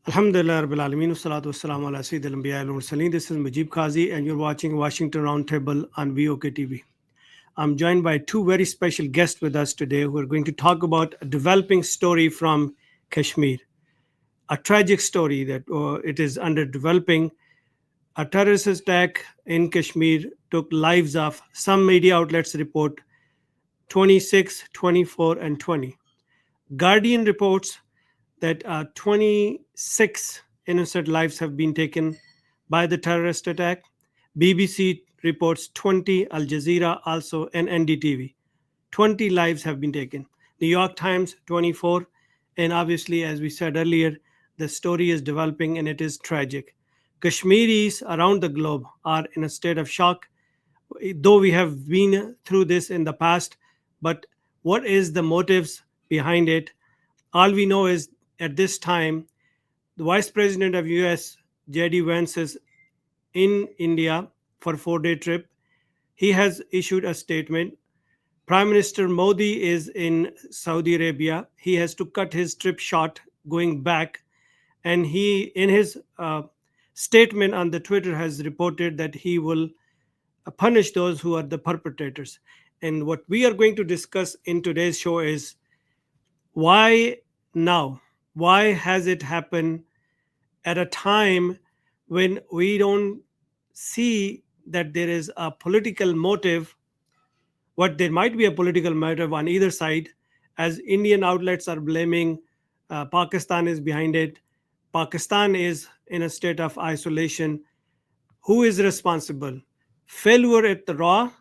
Alhamdulillah Rabbil Alameen, Wassalatu wassalamu ala Sayyidil Anbiya wal Mursaleen. This is Mujeeb Kazi, and you're watching Washington Roundtable on VOK TV. I'm joined by two very special guests with us today who are going to talk about a developing story from Kashmir, a tragic story that it is under developing. A terrorist attack in Kashmir took lives of, some media outlets report, 26, 24, and 20. Guardian reports that 26 innocent lives have been taken by the terrorist attack. BBC reports 20, Al Jazeera also, and NDTV. 20 lives have been taken. New York Times 24, and obviously, as we said earlier, the story is developing and it is tragic. Kashmiris around the globe are in a state of shock, though we have been through this in the past. But what is the motives behind it? All we know is at this time, the Vice President of US, J.D. Vance, is in India for a 4-day trip. He has issued a statement. Prime Minister Modi is in Saudi Arabia. He has to cut his trip short going back. And he, in his statement on the Twitter, has reported that he will punish those who are the perpetrators. And what we are going to discuss in today's show is why now? Why has it happened at a time when we don't see that there is a political motive? What there might be a political motive on either side, as Indian outlets are blaming Pakistan is behind it. Pakistan is in a state of isolation. Who is responsible? Failure at the raw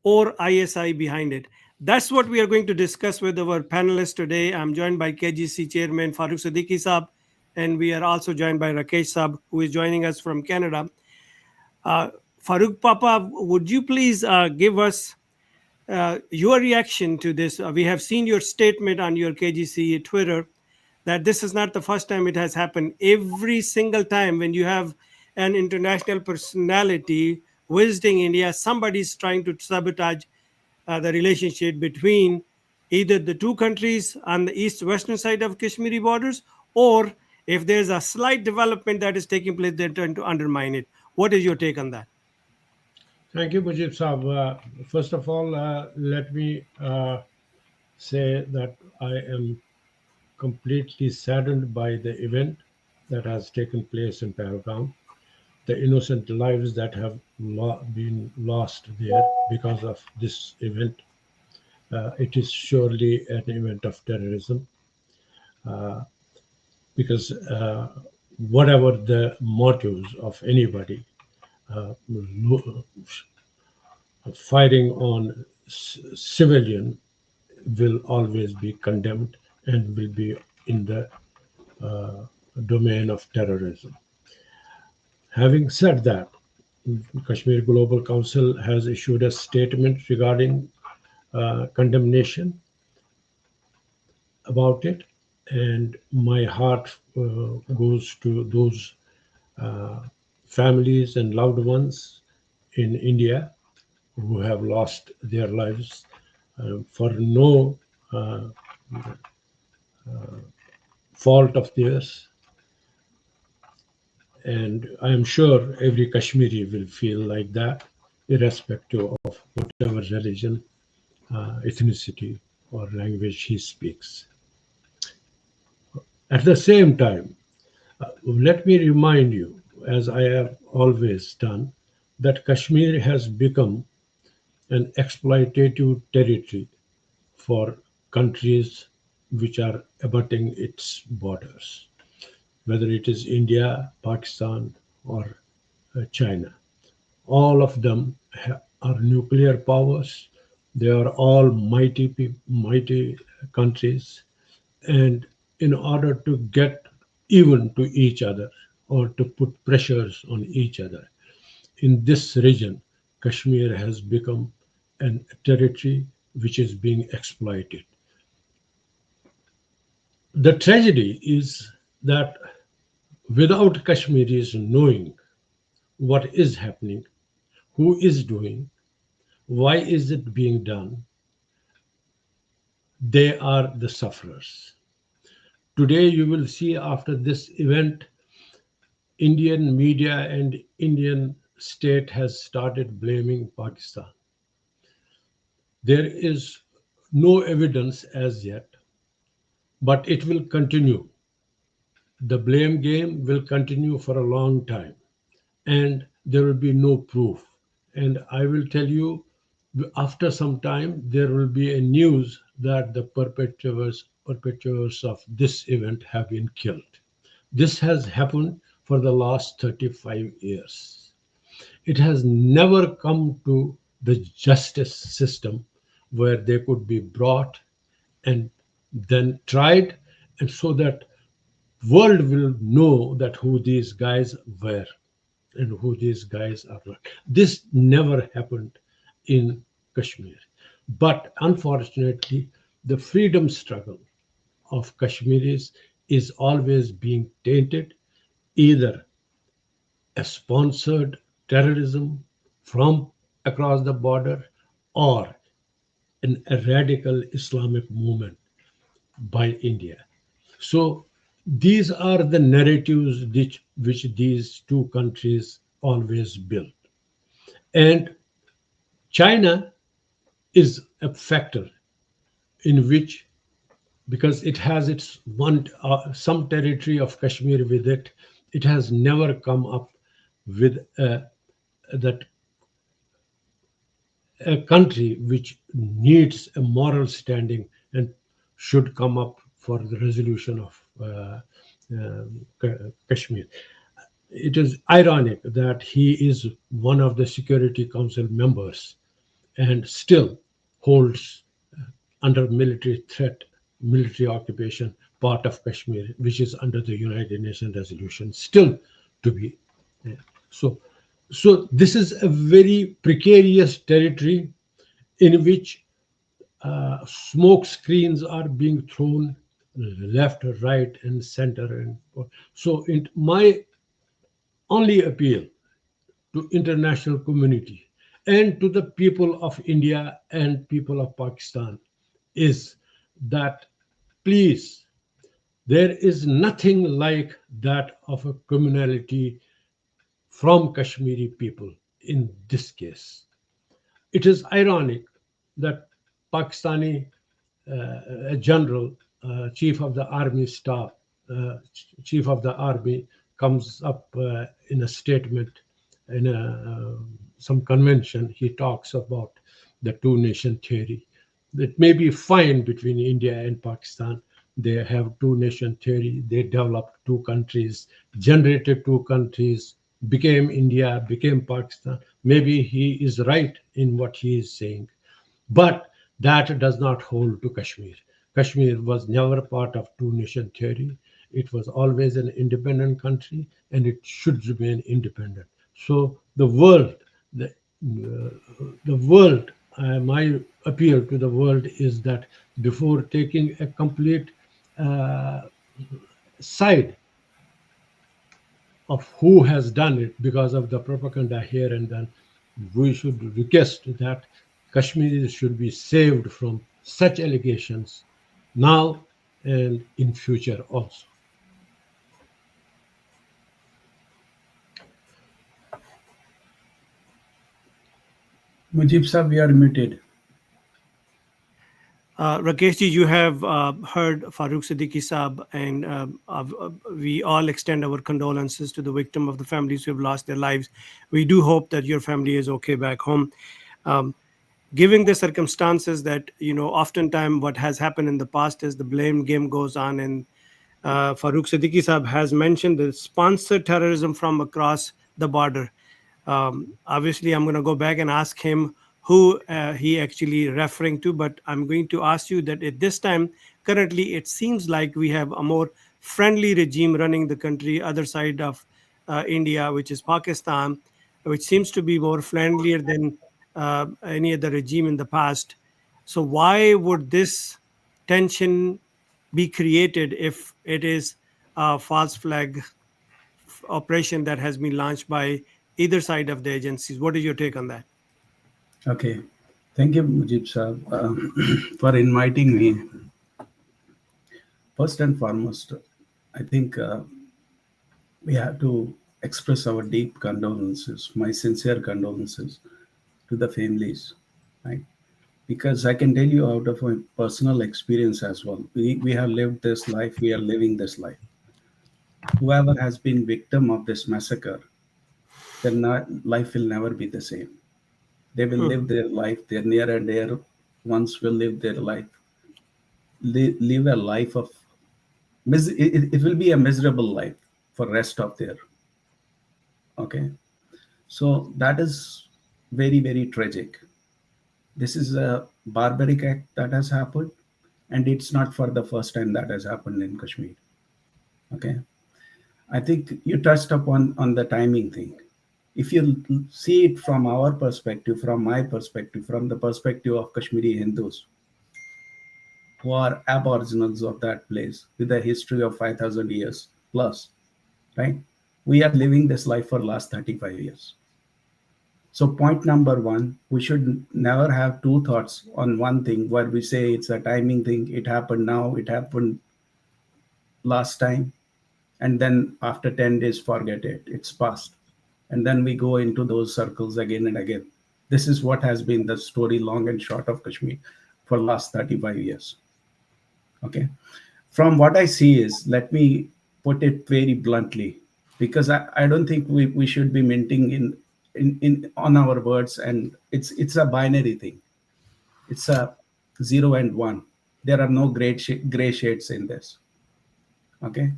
or ISI behind it? That's what we are going to discuss with our panelists today. I'm joined by KGC Chairman Farooq Siddiqi Saab, and we are also joined by Rakesh Saab, who is joining us from Canada. Farooq Papa, would you please give us your reaction to this? We have seen your statement on your KGC Twitter that this is not the first time it has happened. Every single time when you have an international personality visiting India, somebody's trying to sabotage the relationship between either the two countries on the east-western side of Kashmiri borders, or if there's a slight development that is taking place, they're trying to undermine it. What is your take on that? Thank you, Mujeeb Saab. First of all, let me say that I am completely saddened by the event that has taken place in Pahalgam, the innocent lives that have been lost there because of this event. It is surely an event of terrorism because whatever the motives of anybody, uh, firing on civilian will always be condemned and will be in the uh, domain of terrorism. Having said that, Kashmir Global Council has issued a statement regarding condemnation about it, and my heart goes to those families and loved ones in India who have lost their lives for no uh, fault of theirs. And I am sure every Kashmiri will feel like that, irrespective of whatever religion, ethnicity, or language he speaks. At the same time, let me remind you, as I have always done, that Kashmir has become an exploitative territory for countries which are abutting its borders, whether it is India, Pakistan, or China. All of them are nuclear powers. They are all mighty countries, and in order to get even to each other or to put pressures on each other in this region, Kashmir has become a territory which is being exploited. The tragedy is that without Kashmiris knowing what is happening, who is doing, why is it being done, they are the sufferers. Today, you will see after this event, Indian media and Indian state has started blaming Pakistan. There is no evidence as yet, but it will continue. The blame game will continue for a long time, and there will be no proof. And I will tell you, after some time, there will be a news that the perpetrators of this event have been killed. This has happened for the last 35 years. It has never come to the justice system where they could be brought and then tried, and so that world will know that who these guys were and who these guys are not. This never happened in Kashmir. But unfortunately, the freedom struggle of Kashmiris is always being tainted, either a sponsored terrorism from across the border or a radical Islamic movement by India. So these are the narratives which these two countries always build. And China is a factor in which, because it has its one some territory of Kashmir with it, it has never come up with that a country which needs a moral standing and should come up for the resolution of Kashmir. It is ironic that he is one of the Security Council members and still holds under military threat, military occupation, part of Kashmir, which is under the United Nations resolution, still to be. Yeah. So, so this is a very precarious territory in which smoke screens are being thrown left, right, and center. And so, my only appeal to international community and to the people of India and people of Pakistan is that please, there is nothing like that of a communality from Kashmiri people in this case. It is ironic that Pakistani general, chief of the army staff, chief of the army comes up in a statement in some convention. He talks about the two nation theory. It may be fine between India and Pakistan. They have two nation theory. They developed two countries, generated two countries, became India, became Pakistan. Maybe he is right in what he is saying. But that does not hold to Kashmir. Kashmir was never part of two nation theory. It was always an independent country and it should remain independent. So the world, my appeal to the world is that before taking a complete uh, side of who has done it because of the propaganda here and then, we should request that Kashmiris should be saved from such allegations now and in future also. Mujib sir, we are muted. Rakesh ji, you have heard Farooq Siddiqui Saab, and we all extend our condolences to the victim of the families who have lost their lives. We do hope that your family is okay back home. Um, Given the circumstances that, oftentimes what has happened in the past is the blame game goes on, and Farooq Siddiqui Saab has mentioned the sponsored terrorism from across the border. Obviously, I'm going to go back and ask him who he actually referring to, but I'm going to ask you that at this time, currently, it seems like we have a more friendly regime running the country, other side of India, which is Pakistan, which seems to be more friendlier than any other regime in the past. So why would this tension be created if it is a false flag operation that has been launched by either side of the agencies? What is your take on that? Okay. Thank you, Mujib sir, for inviting me. First and foremost, I think we have to express our deep condolences, my sincere condolences to the families, right? Because I can tell you out of my personal experience as well. We have lived this life, we are living this life. Whoever has been victim of this massacre, their life will never be the same. They will live their life, their near and dear ones will live their life, live a life of, it will be a miserable life for rest of their, okay? So that is very, very tragic. This is a barbaric act that has happened, and it's not for the first time that has happened in Kashmir. Okay, I think you touched upon on the timing thing. If you see it from our perspective, from my perspective, from the perspective of Kashmiri Hindus who are aboriginals of that place with a history of 5,000 years plus, right? We are living this life for last 35 years. So point number one, we should never have two thoughts on one thing where we say it's a timing thing. It happened now, it happened last time, and then after 10 days, forget it. It's past. And then we go into those circles again and again. This is what has been the story, long and short, of Kashmir for last 35 years. Okay. From what I see is, let me put it very bluntly, because I don't think we should be minting in on our words, and it's a binary thing. It's a 0 and 1. There are no gray shades in this. Okay.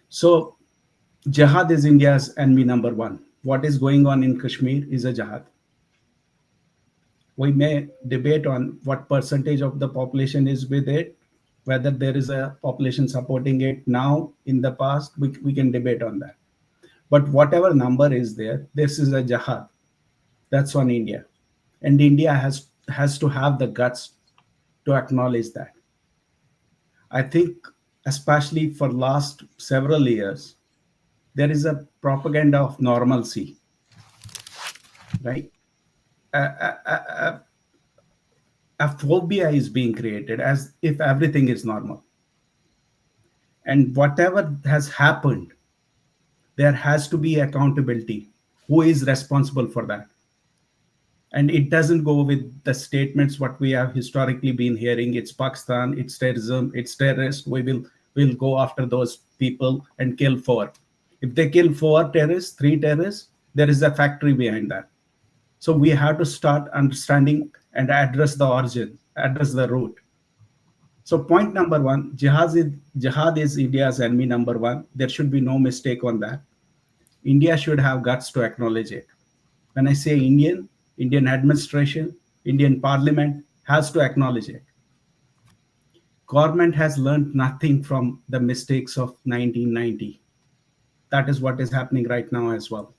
So jihad is India's enemy number one. What is going on in Kashmir is a jihad. We may debate on what percentage of the population is with it, whether there is a population supporting it now, in the past, we can debate on that. But whatever number is there, this is a jihad. That's on India. And India has to have the guts to acknowledge that. I think, especially for last several years, there is a propaganda of normalcy, right? A phobia is being created as if everything is normal. And whatever has happened, there has to be accountability. Who is responsible for that? And it doesn't go with the statements what we have historically been hearing. It's Pakistan, it's terrorism, it's terrorists. We'll go after those people and kill four. If they kill four terrorists, three terrorists, there is a factory behind that. So we have to start understanding and address the origin, address the root. So point number one, jihad is India's enemy number one. There should be no mistake on that. India should have guts to acknowledge it. When I say Indian administration, Indian parliament has to acknowledge it. Government has learned nothing from the mistakes of 1990. That is what is happening right now as well.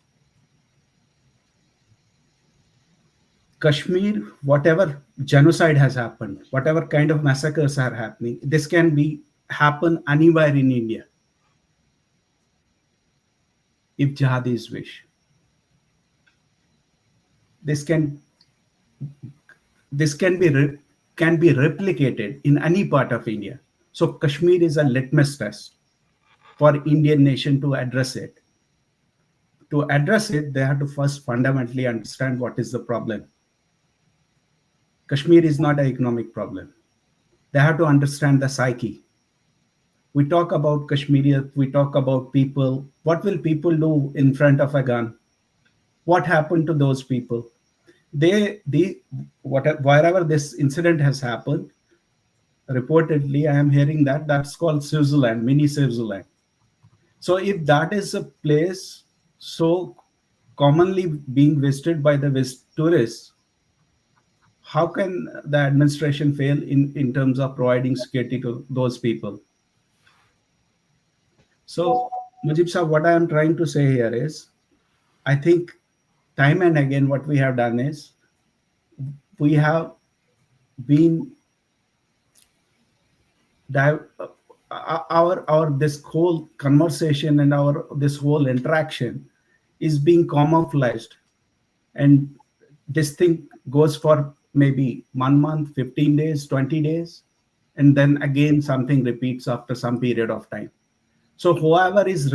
Kashmir, whatever genocide has happened, whatever kind of massacres are happening, this can be happen anywhere in India if jihadis wish. This can can be replicated in any part of India. So Kashmir is a litmus test for Indian nation to address it. To address it, they have to first fundamentally understand what is the problem. Kashmir is not an economic problem. They have to understand the psyche. We talk about Kashmiri, we talk about people. What will people do in front of a gun? What happened to those people? Wherever this incident has happened, reportedly, I am hearing that that's called Switzerland, mini Switzerland. So if that is a place so commonly being visited by the tourists, how can the administration fail in terms of providing security to those people? So, Mujib Sahab, what I am trying to say here is, I think time and again what we have done is, we have been our this whole conversation and our this whole interaction is being camouflaged, and this thing goes for maybe 1 month, 15 days, 20 days, and then again something repeats after some period of time. So whoever is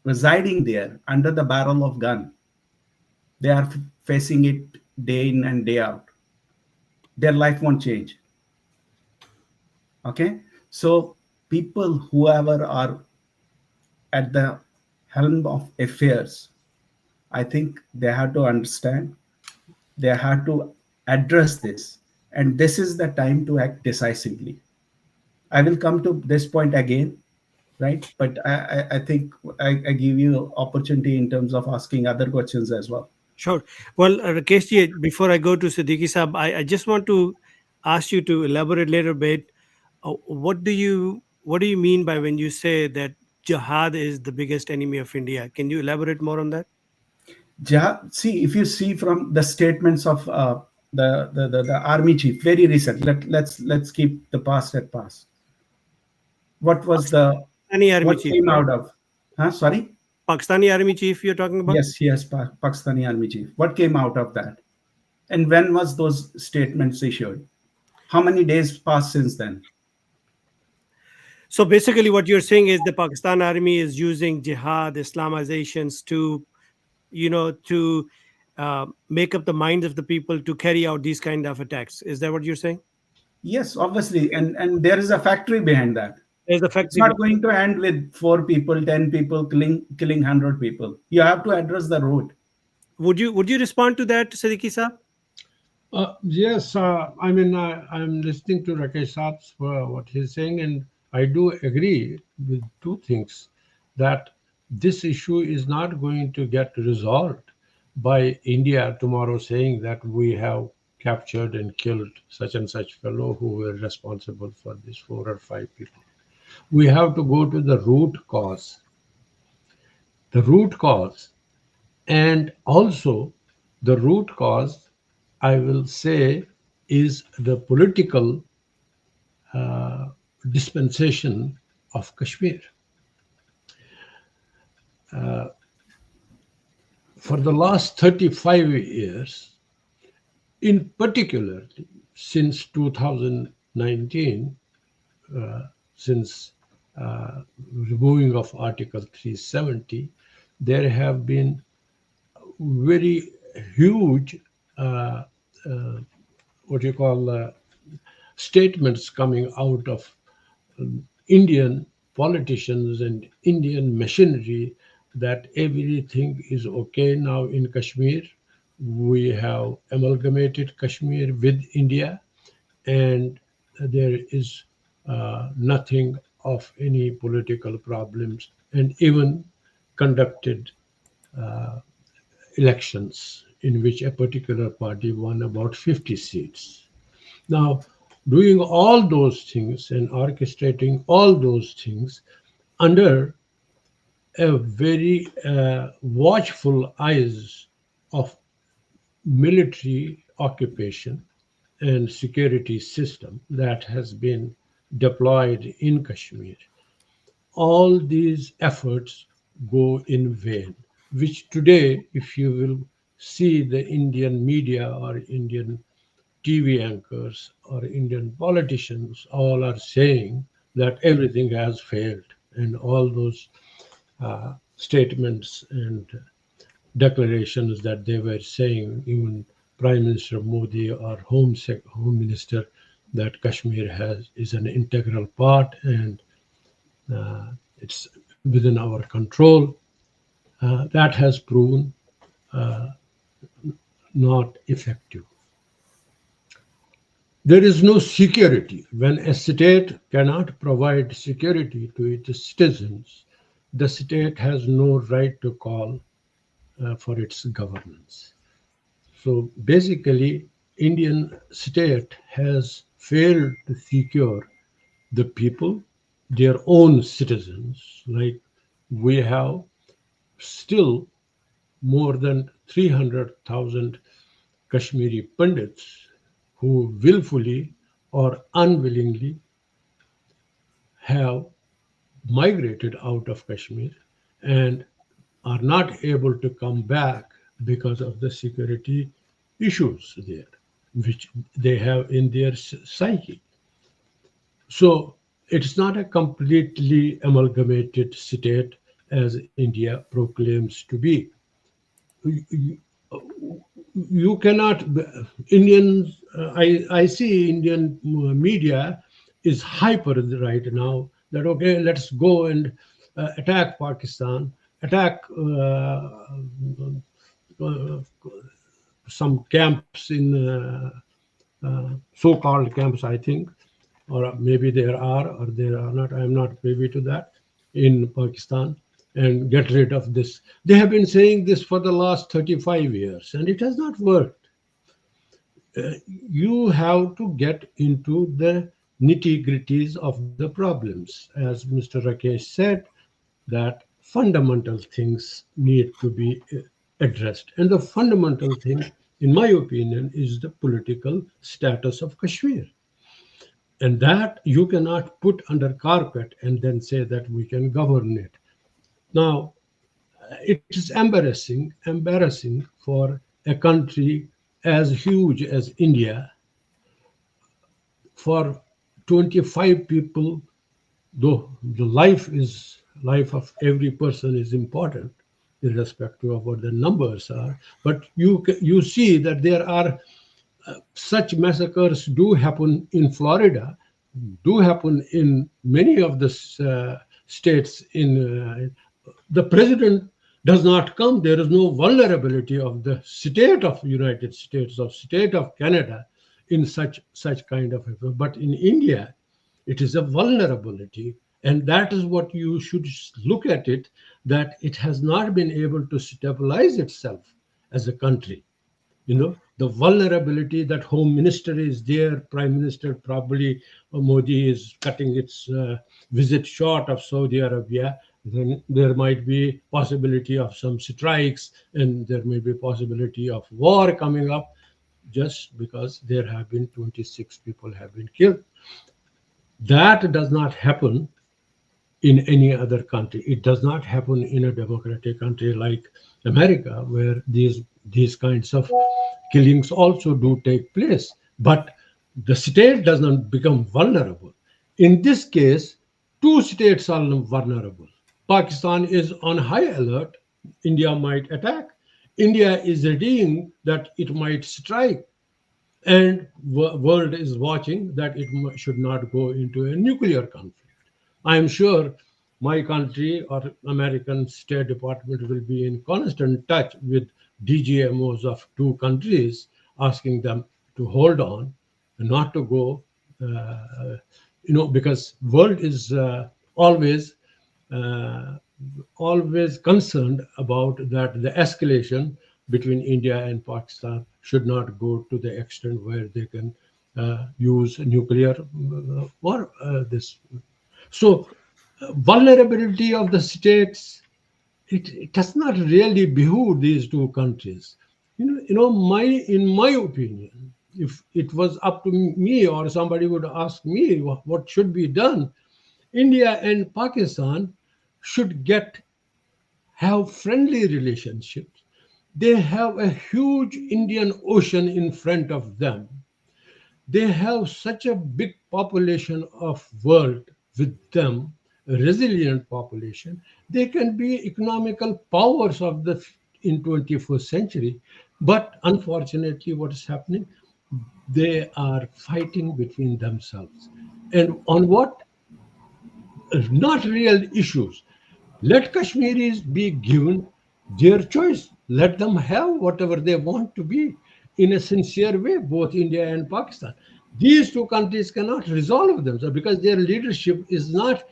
residing there under the barrel of gun, they are facing it day in and day out. Their life won't change. Okay, so people whoever are at the helm of affairs, I think they have to understand, they have to address this, and this is the time to act decisively. I will come to this point again, right? But I think I give you opportunity in terms of asking other questions as well. Sure. Well, Rakesh ji, before I go to Siddiqui Saab, I just want to ask you to elaborate a little bit. What do you mean by when you say that jihad is the biggest enemy of India? Can you elaborate more on that? See, if you see from the statements of the army chief, very recent. Let's keep the past at past. What was the Pakistani army what chief, came right? out of? Huh? Sorry. Pakistani army chief you're talking about? Yes, Pakistani army chief. What came out of that? And when was those statements issued? How many days passed since then? So basically, what you're saying is the Pakistan army is using jihad, Islamizations to make up the minds of the people to carry out these kind of attacks. Is that what you're saying? Yes, obviously, and there is a factory behind that. There's the It's factory. not going to end with 4 people, 10 people killing 100 people. You have to address the root. Would you respond to that, Siddiqui Saab? Yes, I mean, I'm listening to Rakesh Saab's what he's saying, and I do agree with two things that this issue is not going to get resolved by India tomorrow saying that we have captured and killed such and such fellow who were responsible for these 4 or 5 people. We have to go to the root cause. The root cause, and also the root cause, I will say, is the political dispensation of Kashmir. For the last 35 years, in particular since 2019, since removing of Article 370, there have been very huge, uh, uh, what you call, statements coming out of Indian politicians and Indian machinery that everything is okay now in Kashmir. We have amalgamated Kashmir with India, and there is nothing of any political problems, and even conducted elections in which a particular party won about 50 seats. Now, doing all those things and orchestrating all those things under a very watchful eyes of military occupation and security system that has been deployed in Kashmir, all these efforts go in vain, which today, if you will see the Indian media or Indian TV anchors or Indian politicians, all are saying that everything has failed, and all those statements and declarations that they were saying, even Prime Minister Modi or Home Minister, that Kashmir has is an integral part and it's within our control. That has proven not effective. There is no security. When a state cannot provide security to its citizens, the state has no right to call for its governance. So basically, Indian state has failed to secure the people, their own citizens. Like we have still more than 300,000 Kashmiri Pundits who willfully or unwillingly have migrated out of Kashmir and are not able to come back because of the security issues there, which they have in their psyche. So it's not a completely amalgamated state as India proclaims to be. You, you cannot, Indians, I see Indian media is hyper right now that, okay, let's go and attack Pakistan, attack uh, some camps in so-called camps, I think, or maybe there are or there are not. I am not privy to that in Pakistan, and get rid of this. They have been saying this for the last 35 years, and it has not worked. You have to get into the nitty gritties of the problems. As Mr. Rakesh said, that fundamental things need to be addressed. And the fundamental thing, in my opinion, is the political status of Kashmir. And that you cannot put under carpet and then say that we can govern it. Now, it is embarrassing for a country as huge as India, for 25 people, though the life of every person is important, irrespective of what the numbers are. But you see that there are such massacres do happen in Florida, do happen in many of the states. In the president does not come. There is no vulnerability of the state of United States, of state of Canada, in such kind of. But in India, it is a vulnerability, and that is what you should look at it. That it has not been able to stabilize itself as a country. The vulnerability that home minister is there, prime minister probably, Modi is cutting its visit short of Saudi Arabia. Then there might be possibility of some strikes, and there may be possibility of war coming up, just because there have been 26 people have been killed. That does not happen in any other country. It does not happen in a democratic country like America, where these kinds of killings also do take place. But the state does not become vulnerable. In this case, two states are vulnerable. Pakistan is on high alert. India might attack. India is readying that it might strike, and world is watching that it should not go into a nuclear conflict. I am sure my country or American State Department will be in constant touch with DGMOs of two countries, asking them to hold on and not to go, because world is uh, always concerned about that the escalation between India and Pakistan should not go to the extent where they can use nuclear war. This so vulnerability of the states, it does not really behoove these two countries. My in my opinion, if it was up to me or somebody would ask me what should be done, India and Pakistan should get have friendly relationships. They have a huge Indian Ocean in front of them. They have such a big population of world with them, a resilient population. They can be economical powers of the in 21st century. But unfortunately, what is happening? They are fighting between themselves. And on what? Not real issues. Let Kashmiris be given their choice. Let them have whatever they want to be in a sincere way, both India and Pakistan. These two countries cannot resolve themselves because their leadership is not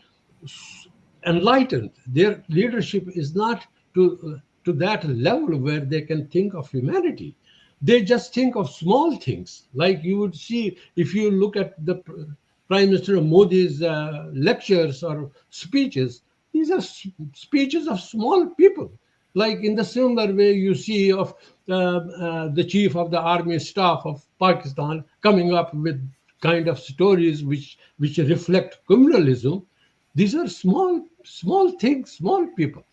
enlightened. Their leadership is not to that level where they can think of humanity. They just think of small things. Like you would see if you look at the Prime Minister Modi's lectures or speeches, these are speeches of small people. Like in the similar way you see of the chief of the army staff of Pakistan coming up with kind of stories which reflect communalism. These are small things, small people.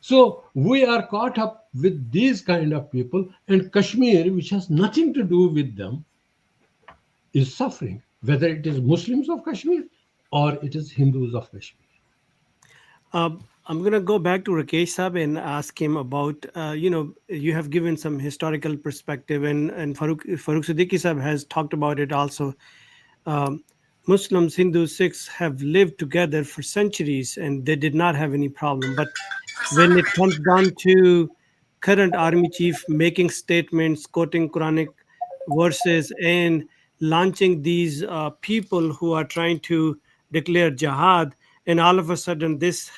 So we are caught up with these kind of people, and Kashmir, which has nothing to do with them, is suffering. whether it is Muslims of Kashmir or it is Hindus of Kashmir. I'm going to go back to Rakesh Saab and ask him about, you have given some historical perspective, and Farooq Siddiqui Saab has talked about it also. Um, Muslims, Hindus, Sikhs have lived together for centuries and they did not have any problem. But when it comes down to current army chief making statements, quoting Quranic verses, and launching these people who are trying to declare jihad, and all of a sudden this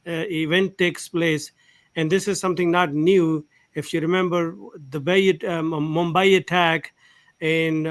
event takes place, and this is something not new. If you remember the Mumbai attack, and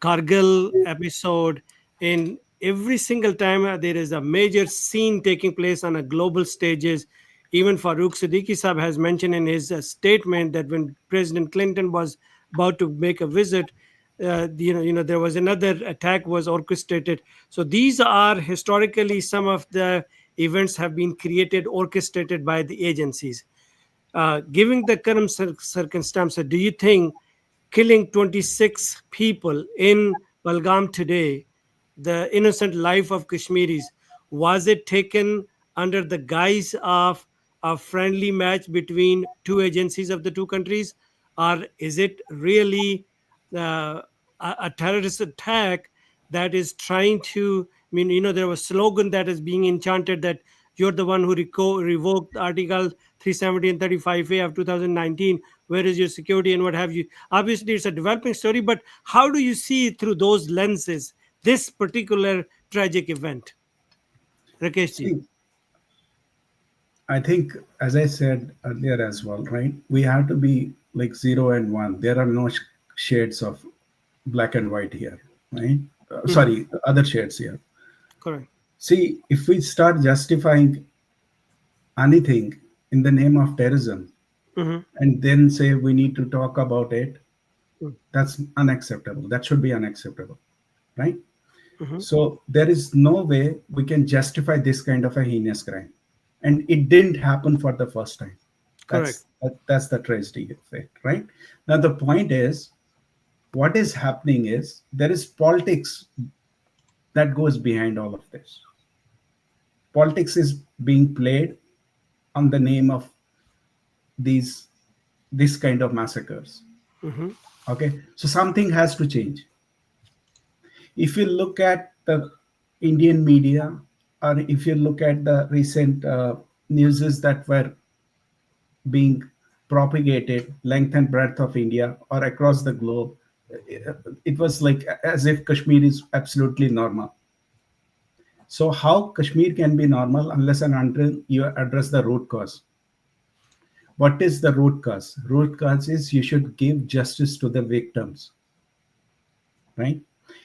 Kargil episode, and every single time there is a major scene taking place on a global stages. Even Farooq Siddiqui Saab has mentioned in his statement that when President Clinton was about to make a visit, there was another attack was orchestrated. So these are historically some of the events have been created, orchestrated by the agencies. Given the current circumstances, do you think killing 26 people in Balgam today, the innocent life of Kashmiris, was it taken under the guise of a friendly match between two agencies of the two countries, or is it really a terrorist attack that is trying to? I mean, there was a slogan that is being enchanted that you're the one who revoked Article 370 and 35A of 2019. Where is your security and what have you? Obviously, it's a developing story, but how do you see through those lenses this particular tragic event? Rakesh ji. See, I think, as I said earlier as well, right? We have to be like zero and one. There are no shades of black and white here, right? Mhm. Sorry, other shades here. Correct. See, if we start justifying anything in the name of terrorism Hmm. and then say we need to talk about it, that's unacceptable. That should be unacceptable, right? Hmm. So there is no way we can justify this kind of a heinous crime, and it didn't happen for the first time. Correct. That's the tragedy of it, right? Now the point is, what is happening is there is politics that goes behind all of this. Politics is being played on the name of these this kind of massacres. Hmm. Okay, so something has to change. If you look at the Indian media, or if you look at the recent newses that were being propagated length and breadth of India or across the globe, it was like as if Kashmir is absolutely normal. So how Kashmir can be normal unless and until you address the root cause? What is the root cause? Root cause is you should give justice to the victims, right?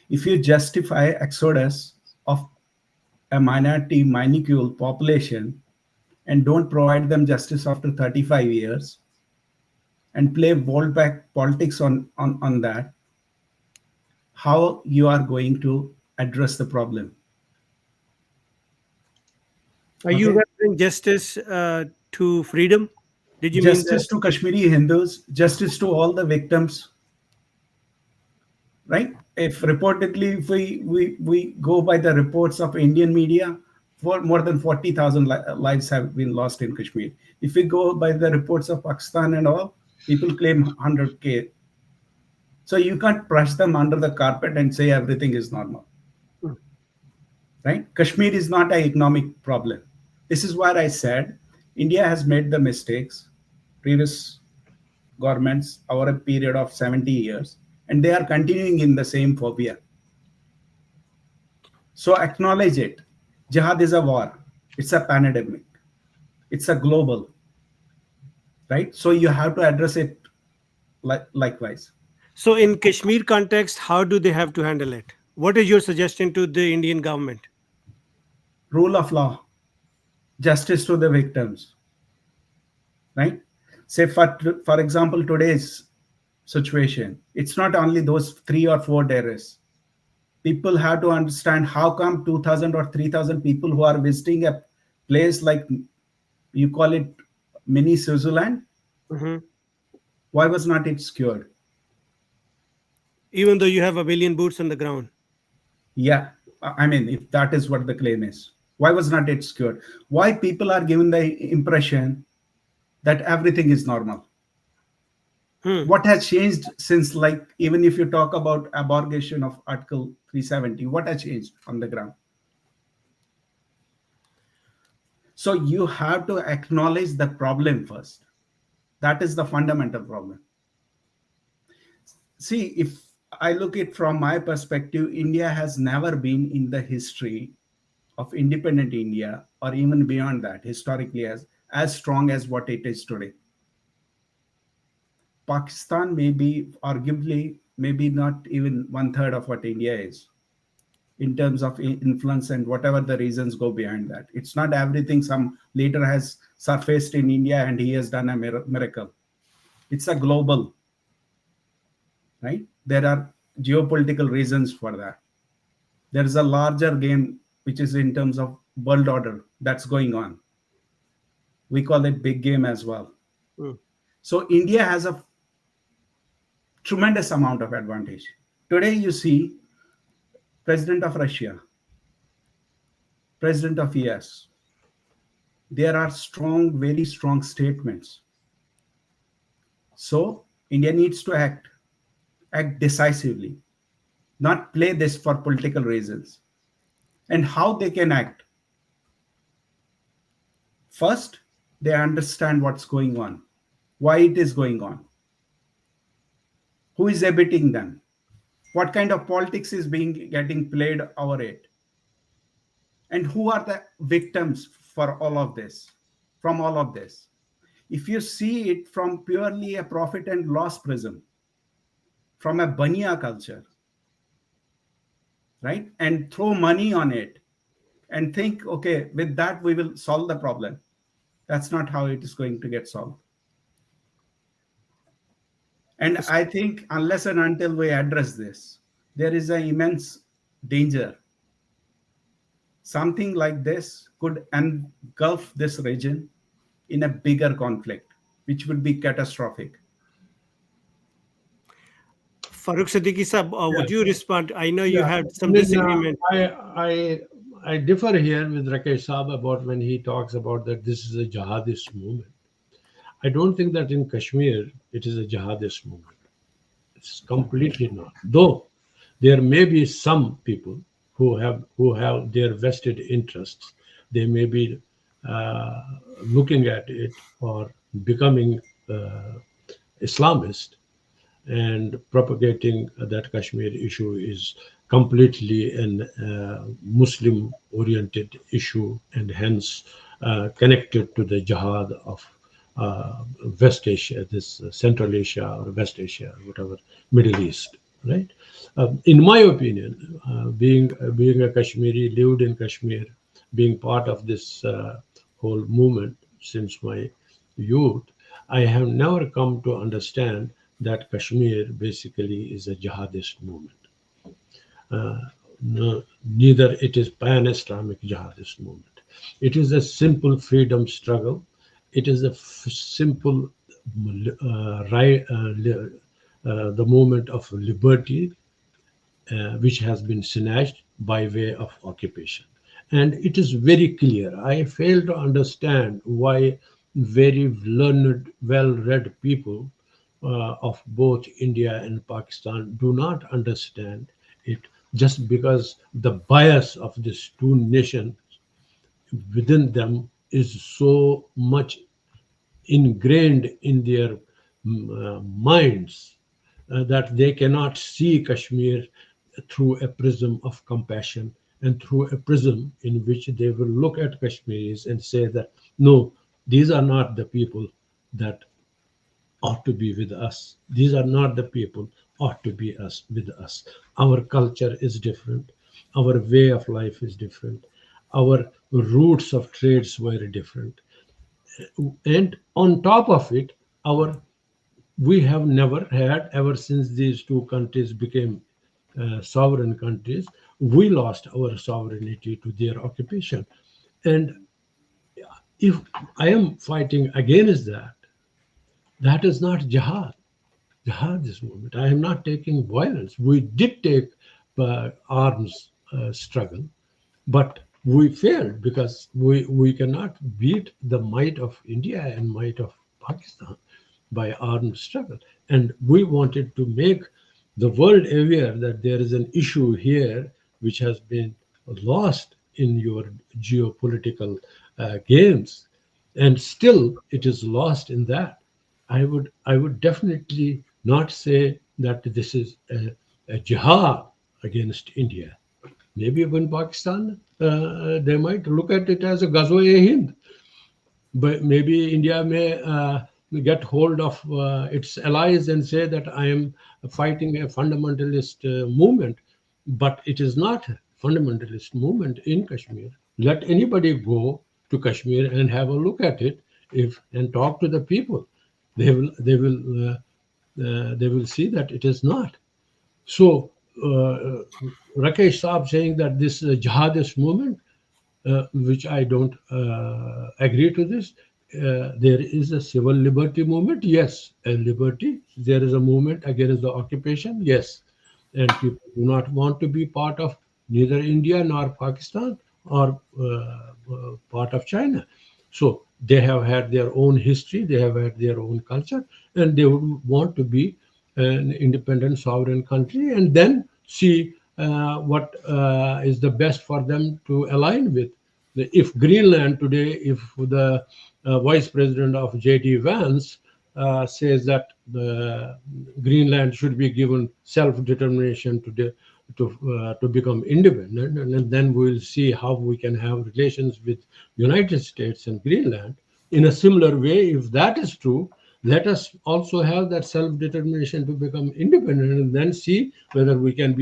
If you justify exodus of a minority minuscule population and don't provide them justice after 35 years and play ball back politics on that, how you are going to address the problem? Are you Okay, referring justice to freedom? Did you mean that? justice to Kashmiri Hindus, justice to all the victims, right? If reportedly, if we go by the reports of Indian media, for more than 40,000 lives have been lost in Kashmir. If we go by the reports of Pakistan and all, people claim 100K. So you can't brush them under the carpet and say everything is normal, Mm. right? Kashmir is not an economic problem. This is what I said. India has made the mistakes, previous governments over a period of 70 years, and they are continuing in the same phobia. So acknowledge it. Jihad is a war. It's a pandemic. It's a global, right? So you have to address it likewise. So, in Kashmir context, how do they have to handle it? What is your suggestion to the Indian government? Rule of law, justice to the victims, right? Say for example, today's situation, it's not only those 3 or 4 terrorists. People have to understand how come 2,000 or 3,000 people who are visiting a place like, you call it mini Switzerland, Hmm. why was not it secured? Even though you have a billion boots on the ground. Yeah, I mean, if that is what the claim is, why was not it secured? Why people are given the impression that everything is normal? Hmm. What has changed since, like, even if you talk about abrogation of Article 370, what has changed on the ground? So you have to acknowledge the problem first. That is the fundamental problem. See, if I look it from my perspective, India has never been in the history of independent India, or even beyond that, historically, as strong as what it is today. Pakistan may be arguably maybe not even one third of what India is in terms of influence and whatever the reasons go behind that. It's not everything some leader has surfaced in India and he has done a miracle. It's a global, right? There are geopolitical reasons for that. There is a larger game which is in terms of world order that's going on. We call it big game as well. Hmm. So India has a tremendous amount of advantage. Today you see President of Russia, President of US, there are strong, very strong statements. So India needs to act decisively, not play this for political reasons. And how they can act? First, they understand what's going on, why it is going on, who is abetting them, what kind of politics is being getting played over it, and who are the victims for all of this, from all of this. If you see it from purely a profit and loss prism, from a banya culture, right, and throw money on it and think, okay, with that we will solve the problem, that's not how it is going to get solved. And I think unless and until we address this, there is an immense danger. Something like this could engulf this region in a bigger conflict, which would be catastrophic. Farooq Siddiqui sir, Yeah, would you respond? I know you yeah. had I some mean, disagreement. I differ here with Rakesh Saab about when he talks about that this is a jihadist movement. I don't think that in Kashmir it is a jihadist movement. It's completely not. Though there may be some people who have their vested interests. They may be uh, looking at it or becoming Islamist and propagating that Kashmir issue is completely an Muslim oriented issue and hence connected to the jihad of West Asia, this Central Asia or West Asia, or whatever, Middle East, right? In my opinion, being a Kashmiri, lived in Kashmir, being part of this whole movement since my youth, I have never come to understand that Kashmir basically is a jihadist movement. No, neither it is pan-Islamic jihadist movement. It is a simple freedom struggle. It is a simple the movement of liberty which has been snatched by way of occupation. And it is very clear. I fail to understand why very learned, well read people of both India and Pakistan do not understand it just because the bias of these two nations within them is so much ingrained in their minds that they cannot see Kashmir through a prism of compassion and through a prism in which they will look at Kashmiris and say that no, these are not the people that ought to be with us. These are not the people ought to be us with us. Our culture is different. Our way of life is different. Our roots of trades were different. And on top of it, our we have never had, ever since these two countries became sovereign countries, we lost our sovereignty to their occupation. And if I am fighting against that, that is not jihad. jihadist movement. I am not taking violence. We did take arms struggle, but we failed because we cannot beat the might of India and might of Pakistan by armed struggle. And we wanted to make the world aware that there is an issue here which has been lost in your geopolitical games, and still it is lost in that. I would definitely not say that this is a jihad against India. Maybe even Pakistan, they might look at it as a Ghazwa-e-Hind. But maybe India may get hold of its allies and say that I am fighting a fundamentalist movement, but it is not a fundamentalist movement in Kashmir. Let anybody go to Kashmir and have a look at it, if and talk to the people. They will see that it is not. So, Rakesh Saab saying that this jihadist movement, which I don't agree to this. There is a civil liberty movement, yes, a liberty. There is a movement against the occupation, yes, and people do not want to be part of neither India nor Pakistan or part of China. So they have had their own history, they have had their own culture, and they would want to be an independent sovereign country and then see what is the best for them to align with. If Greenland today, if the vice president of JD Vance says that Greenland should be given self-determination to become independent, and then we'll see how we can have relations with United States and Greenland. In a similar way, if that is true, let us also have that self-determination to become independent, and then see whether we can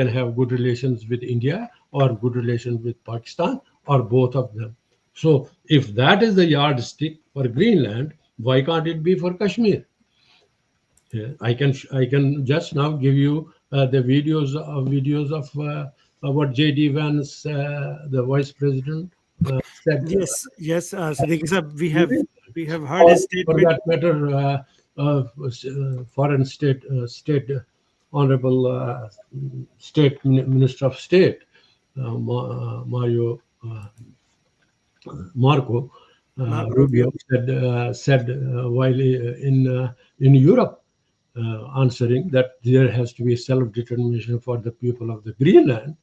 have good relations with India or good relations with Pakistan or both of them. So if that is the yardstick for Greenland, why can't it be for Kashmir? Yeah, I can just now give you the videos of what J.D. Vance, the vice president, said. Yes, yes, Siddiqui sir, Greenland. we have heard Or his for statement. that matter, foreign state honorable minister of state, Mario Marco Rubio. Rubio said while in Europe, answering that there has to be self-determination for the people of the Greenland,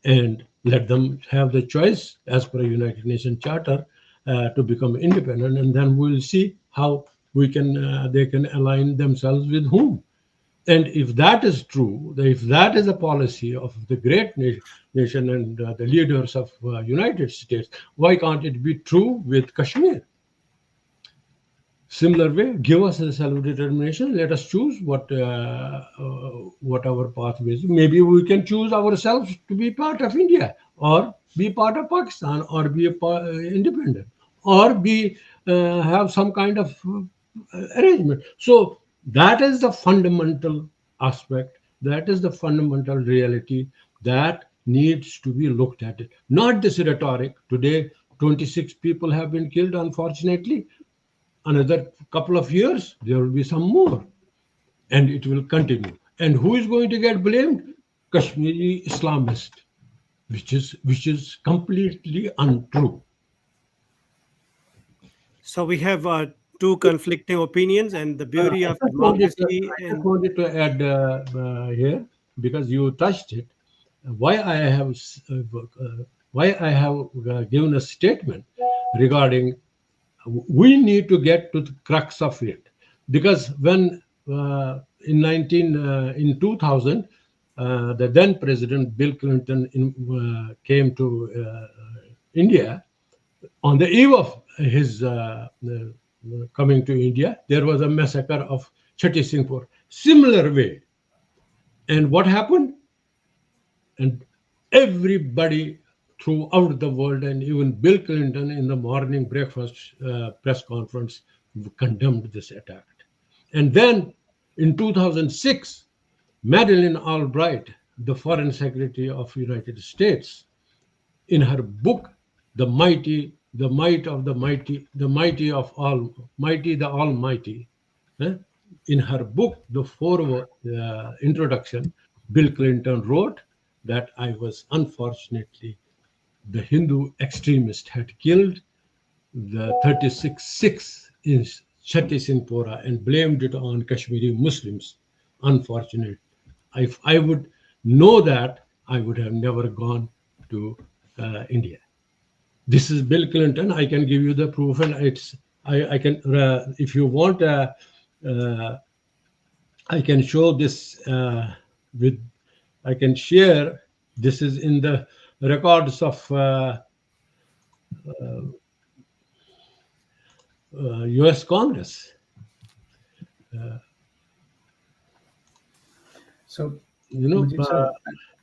and let them have the choice as per a United Nations Charter to become independent, and then we'll see how we can they can align themselves with whom. And if that is true, if that is a policy of the great nation and the leaders of United States, why can't it be true with Kashmir? Similar way, give us a self-determination. Let us choose what our pathway is. Maybe we can choose ourselves to be part of India, or be part of Pakistan, or be independent, or be have some kind of arrangement. So that is the fundamental aspect. That is the fundamental reality that needs to be looked at. It not this rhetoric. Today, 26 people have been killed, unfortunately. Another couple of years, there will be some more, and it will continue. And who is going to get blamed? Kashmiri Islamist, which is completely untrue. So we have two conflicting opinions, and the beauty of democracy. I just And wanted to add here, because you touched it. Why I have why I have given a statement regarding, we need to get to the crux of it, because when in 2000, the then president Bill Clinton came to India. On the eve of his coming to India, there was a massacre of Chatti Singhpur. Similar way. And what happened? And everybody throughout the world, and even Bill Clinton in the morning breakfast press conference, condemned this attack. And then in 2006, Madeleine Albright, the Foreign Secretary of United States, in her book, The Mighty, the Might of the Mighty, the Mighty of All, Mighty the Almighty, eh, In her book, the foreword introduction, Bill Clinton wrote that I was unfortunately the Hindu extremist had killed the 36 in Chhattisgarh and blamed it on Kashmiri Muslims. Unfortunate. If I would know that, I would have never gone to India. This is Bill Clinton. I can give you the proof, and I can if you want. Uh, I can show this with. I can share. This is in the records of U.S. Congress. So, You know, Mujib sir,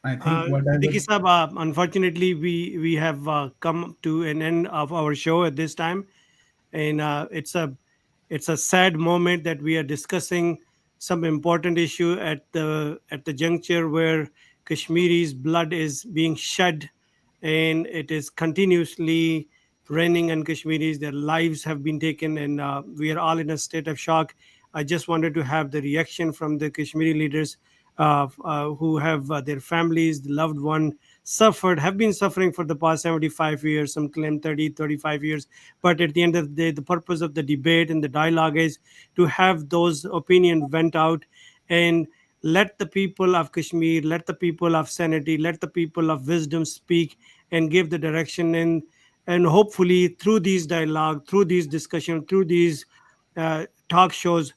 I think what I Siddiqui would. Sahab, unfortunately, we have come to an end of our show at this time, and it's a sad moment that we are discussing some important issue at the juncture where Kashmiri's blood is being shed, and it is continuously raining on Kashmiris. Their lives have been taken, and we are all in a state of shock. I just wanted to have the reaction from the Kashmiri leaders who have their families, the loved one have been suffering for the past 75 years, some claim 30, 35 years. But at the end of the day, the purpose of the debate and the dialogue is to have those opinions vent out and let the people of Kashmir, let the people of sanity, let the people of wisdom speak and give the direction. And hopefully through these dialogue, through these discussion, through these talk shows,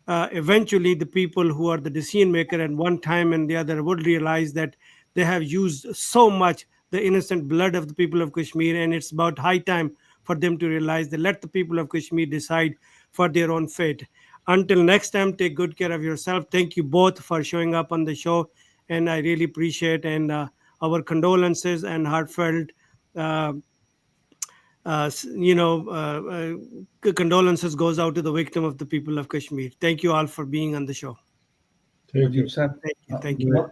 eventually the people who are the decision maker at one time and the other would realize that they have used so much the innocent blood of the people of Kashmir, and it's about high time for them to realize that let the people of Kashmir decide for their own fate. Until next time, take good care of yourself. Thank you both for showing up on the show, and I really appreciate and our condolences and heartfelt uh, condolences goes out to the victim of the people of Kashmir. Thank you all for being on the show. thank Mujib you. sir, Thank you. Thank you. Right. what